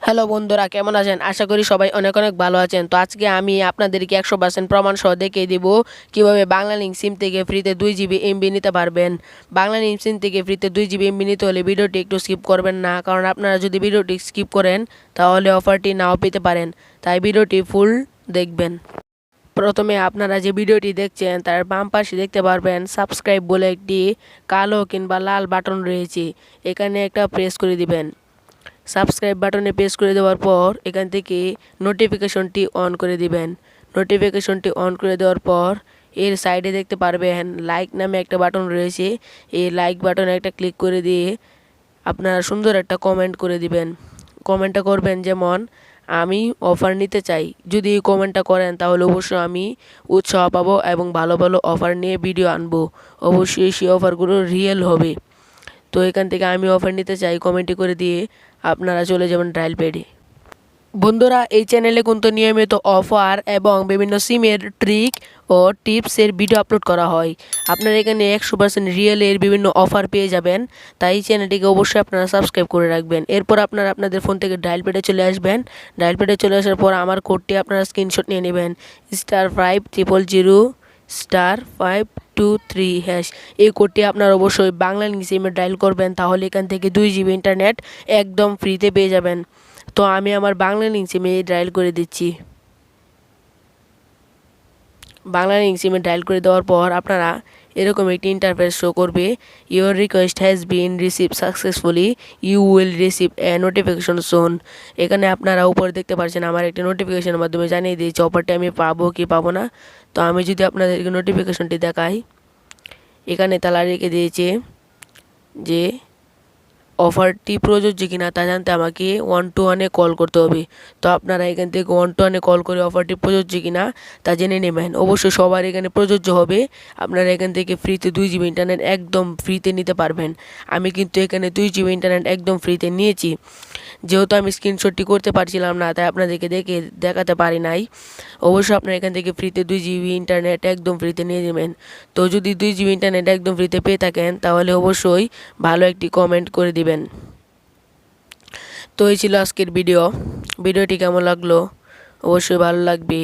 Hello বন্ধুরা, কেমন আছেন? আশা করি সবাই অনেক অনেক ভালো আছেন। তো আজকে আমি আপনাদেরকে 100% প্রমাণ সহ দেখিয়ে দিব কিভাবে বাংলালিংক সিম থেকে ফ্রিতে 2 GB এমবি নিতে পারবেন। বাংলালিংক সিম থেকে ফ্রিতে 2 GB এমবি নিতে হলে ভিডিওটি একটু স্কিপ করবেন না, কারণ আপনারা যদি ভিডিওটি স্কিপ করেন তাহলে অফারটি নাও পেতে পারেন। তাই ভিডিওটি ফুল দেখবেন। প্রথমে আপনারা যে ভিডিওটি দেখছেন তার বাম পাশে দেখতে পারবেন সাবস্ক্রাইব বলে একটি কালো কিংবা লাল বাটন রয়েছে। এখানে একটা প্রেস করে দিবেন। সাবস্ক্রাইব বাটনে প্রেস করে দেওয়ার পর এখান থেকে নোটিফিকেশনটি অন করে দিবেন। নোটিফিকেশনটি অন করে দেওয়ার পর এর সাইডে দেখতে পারবেন লাইক নামে একটা বাটন রয়েছে। এই লাইক বাটনে একটা ক্লিক করে দিয়ে আপনারা সুন্দর একটা কমেন্ট করে দিবেন। কমেন্টটা করবেন যেমন, আমি অফার নিতে চাই। যদি এই কমেন্টটা করেন তাহলে অবশ্যই আমি উৎসাহ পাবো এবং ভালো ভালো অফার নিয়ে ভিডিও আনবো। অবশ্যই সেই অফারগুলো রিয়েল হবে। তো এখান থেকে আমি অফার নিতে চাই কমেন্ট করে দিয়ে আপনারা চলে যাবেন ট্রায়াল পেডে। বন্ধুরা, এই চ্যানেলে কিন্তু নিয়মিত অফার এবং বিভিন্ন সিমের ট্রিক ও টিপসের ভিডিও আপলোড করা হয়। আপনারা এখানে 100% রিয়েলের বিভিন্ন অফার পেয়ে যাবেন। তাই এই চ্যানেলটিকে অবশ্যই আপনারা সাবস্ক্রাইব করে রাখবেন। এরপর আপনারা আপনাদের ফোন থেকে ডায়াল পেডে চলে আসবেন। ডায়াল পেডে চলে আসার পর আমার কোডটি আপনারা স্ক্রিনশট নিয়ে নেবেন। *5000*523#। এই কোডটি আপনারা অবশ্যই বাংলালিংক সিমে ডায়াল করবেন, তাহলে এখান থেকে 2 GB ইন্টারনেট একদম ফ্রিতে পেয়ে যাবেন। তো আমি আমার বাংলালিংক সিমে ডায়াল করে দিচ্ছি। বাংলালিংক সিমে ডায়াল করে দেওয়ার পর আপনারা এরকম একটি ইন্টারফেস শো করবে। Your request has been receive successfully, you will receive a notification soon. এখানে আপনারা উপরে দেখতে পাচ্ছেন আমার একটি নোটিফিকেশনের মাধ্যমে জানিয়ে দিয়েছে অফারটি আমি পাবো কি পাবো না। তো আমি যদি আপনাদেরকে নোটিফিকেশনটি দেখাই, এখানে তালা রেখে দিয়েছে যে অফারটি প্রযোজ্য কিনা তা জানতে আমাকে 121-এ কল করতে হবে। তো আপনারা এখান থেকে 121-এ কল করে অফারটি প্রযোজ্য কিনা তা জেনে নেবেন। অবশ্যই সবার এখানে প্রযোজ্য হবে। আপনারা এখান থেকে ফ্রিতে 2 GB ইন্টারনেট একদম ফ্রিতে নিতে পারবেন। আমি কিন্তু এখানে 2 GB ইন্টারনেট একদম ফ্রিতে নিয়েছি। যেহেতু আমি স্ক্রিনশটটি করতে পারছিলাম না, তাই আপনাদেরকে দেখাতে পারি নাই। অবশ্যই আপনারা এখান থেকে ফ্রিতে 2 GB ইন্টারনেট একদম ফ্রিতে নিয়ে নেবেন। তো যদি 2 GB ইন্টারনেট একদম ফ্রিতে পেয়ে থাকেন তাহলে অবশ্যই ভালো একটি কমেন্ট করে দিবেন। তো এই ছিল আজকের ভিডিওটি কেমন লাগলো অবশ্যই ভালো লাগবে।